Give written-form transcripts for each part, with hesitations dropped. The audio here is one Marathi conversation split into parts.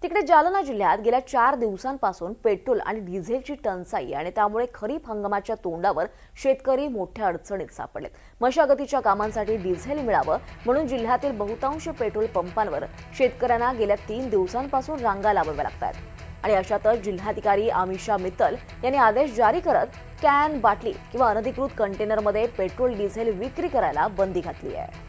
तिकडे जालना जिल्ह्यात गेल्या 4 दिवसांपासून पेट्रोल आणि डिझेलची टंचाई आणि त्यामुळे खरीप हंगामाच्या तोंडावर शेतकरी मोठ्या अडचणीत सापडलेत। मशागतीच्या कामांसाठी डिझेल मिळावं म्हणून जिल्ह्यातील बहुतांश पेट्रोल पंपांवर शेतकऱ्यांना गेल्या 3 दिवसांपासून रांगा लावाव्या लागतात आणि अशातच जिल्हाधिकारी आमिषा मित्तल यांनी आदेश जारी करत कॅन, बाटली किंवा अनधिकृत कंटेनरमध्ये पेट्रोल डिझेल विक्री करायला बंदी घातली आहे।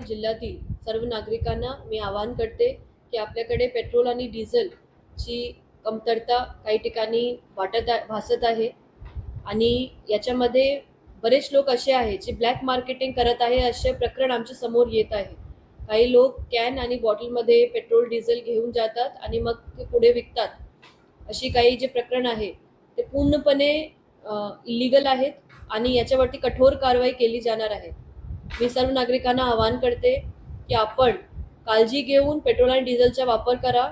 जिल्ह्यातील सर्व नागरिकांना मी आवाहन करते की आपल्याकडे पेट्रोल आणि डिझेलची कमतरता काही ठिकाणी भासत आहे आणि याच्यामध्ये बरेच लोक असे आहेत जे ब्लॅक मार्केटिंग करत आहे। असे प्रकरण आमच्या समोर येत आहे। काही लोक कॅन आणि बॉटलमध्ये पेट्रोल डिझेल घेऊन जातात आणि मग ते पुढे विकतात। अशी काही जे प्रकरण आहे ते पूर्णपणे इलिगल आहेत आणि याच्यावरती कठोर कारवाई केली जाणार आहे। मी सर्व नागरिकांना आवाहन करते की आपण काळजी घेऊन पेट्रोल आणि डिझेलचा वापर करा।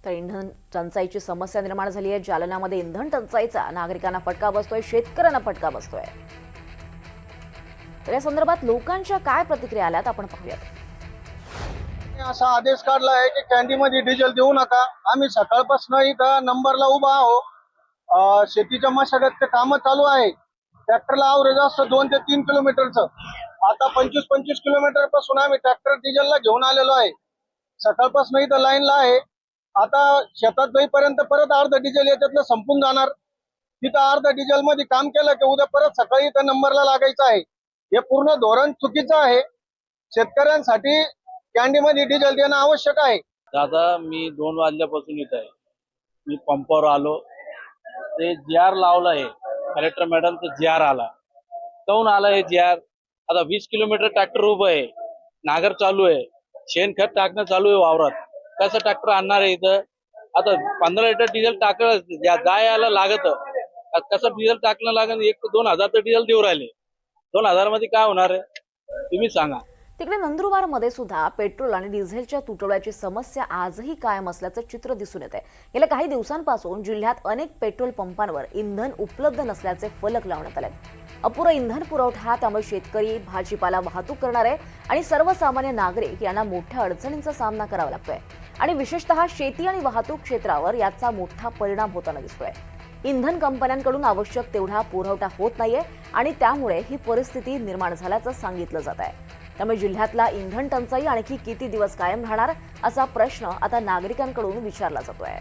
तर इंधन टंचाईची समस्या निर्माण झाली आहे। जालन्यामध्ये इंधन टंचाईचा नागरिकांना फटका बसतोय, शेतकऱ्यांना फटका बसतोय। तर या संदर्भात लोकांच्या काय प्रतिक्रिया आल्यात आपण पाहूयात। असा आदेश काढला आहे की कॅन्टीनमध्ये डिझेल देऊ नका। आम्ही सकाळपासून इथं नंबरला उभा आहो। शेतीच्या मशागतचे काम चालू आहे। ट्रॅक्टरला आवरेज असतं 2 ते 3 किलोमीटरचं। आता 25 किलोमीटर पासून आम्ही ट्रॅक्टर डिझेलला घेऊन आलेलो आहे। सकाळपासून इथं लाईनला आहे। आता शेतात जाईपर्यंत परत अर्ध डिझेल याच्यातलं संपून जाणार। तिथं अर्ध डिझेल मध्ये काम केलं की उद्या परत सकाळी इथं नंबरला लागायचं आहे। हे पूर्ण धोरण चुकीचं आहे। शेतकऱ्यांसाठी कॅन्डीमध्ये डिझेल देणं आवश्यक आहे। दादा, मी 2 वाजल्यापासून इथं आहे। मी पंपावर आलो, ते जीआर लावलं आहे। कलेक्टर मॅडमचं जीआर आला, काऊन आला हे जीआर? आता 20 किलोमीटर ट्रॅक्टर उभं आहे, नागर चालू आहे, शेणखत टाकणं चालू आहे वावरात। कसं ट्रॅक्टर आणणार आहे इथं? आता 15 लिटर डिझेल टाकलं जायला लागत, कसं डिझेल टाकणं लागत? 1 ते 2 हजार तर डिझेल देऊ राहिले। 2 हजार मध्ये काय होणार आहे तुम्ही सांगा। तिकडे नंदुरबारमध्ये सुद्धा पेट्रोल आणि डिझेलच्या तुटवड्याची समस्या आजही कायम असल्याचं चित्र दिसून येत आहे। गेल्या काही दिवसांपासून जिल्ह्यात अनेक पेट्रोल पंपांवर इंधन उपलब्ध नसल्याचे फलक लावण्यात आले। अपुरा इंधन पुरवठा, त्यामुळे शेतकरी, भाजीपाला वाहतूक करणारे आणि सर्वसामान्य नागरिक यांना मोठ्या अडचणींचा सामना करावा लागतोय आणि विशेषतः शेती आणि वाहतूक क्षेत्रावर याचा मोठा परिणाम होताना दिसतोय। इंधन कंपन्यांकडून आवश्यक तेवढा पुरवठा होत नाहीये आणि त्यामुळे ही परिस्थिती निर्माण झाल्याचं सांगितलं जात आहे। त्यामुळे जिल्ह्यातला इंधन टंचाई आणखी किती दिवस कायम राहणार असा प्रश्न आता नागरिकांकडून विचारला जातोय।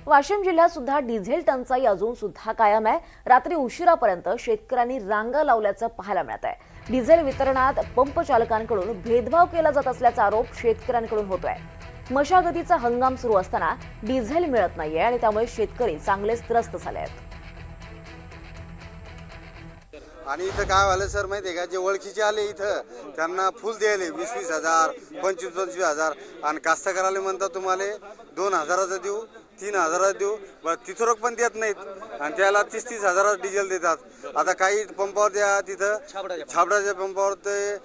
वाशिम जिल्ह्यात सुद्धा डिझेल टंचाई अजून सुद्धा कायम आहे। रात्री उशिरापर्यंत शेतकऱ्यांनी रांगा लावल्याचं पाहायला मिळत आहे। डिझेल वितरणात पंप चालकांकडून भेदभाव केला जात असल्याचा आरोप शेतकऱ्यांकडून होतोय। मशागतीचा हंगाम सुरू असताना डिझेल मिळत नाहीये आणि त्यामुळे शेतकरी चांगलेच त्रस्त झाले आहेत। आणि इथं काय झालं सर माहिती आहे का, जे ओळखीचे आले इथं त्यांना फुल द्यायले 20-20 हजार, 25-25 हजार आणि कास्तकाराला म्हणतात तुम्हाला 2 हजाराचं देऊ, 3 हजाराचं देऊ, बरं तिथं पण देत नाहीत आणि त्याला 30-30 हजाराचं डिझेल देतात। आता काही पंपावर द्या, तिथं छाबडाच्या पंपावर ते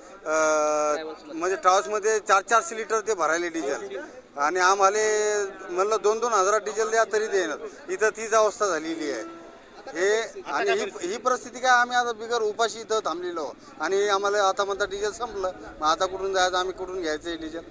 म्हणजे ट्राव्हल्समध्ये 400 लिटर ते भरायले डिझेल आणि आम्हाला म्हणलं 2-2 हजारात डिझेल द्या तरी देणार। इथं तीच अवस्था झालेली आहे हे आणि ही परिस्थिती काय, आम्ही आता बिगर उपाशी इथं थांबलेलो आणि आम्हाला आता म्हणता डिझेल संपलं, मग आता कुठून जायचं, आम्ही कुठून घ्यायचं डिझेल?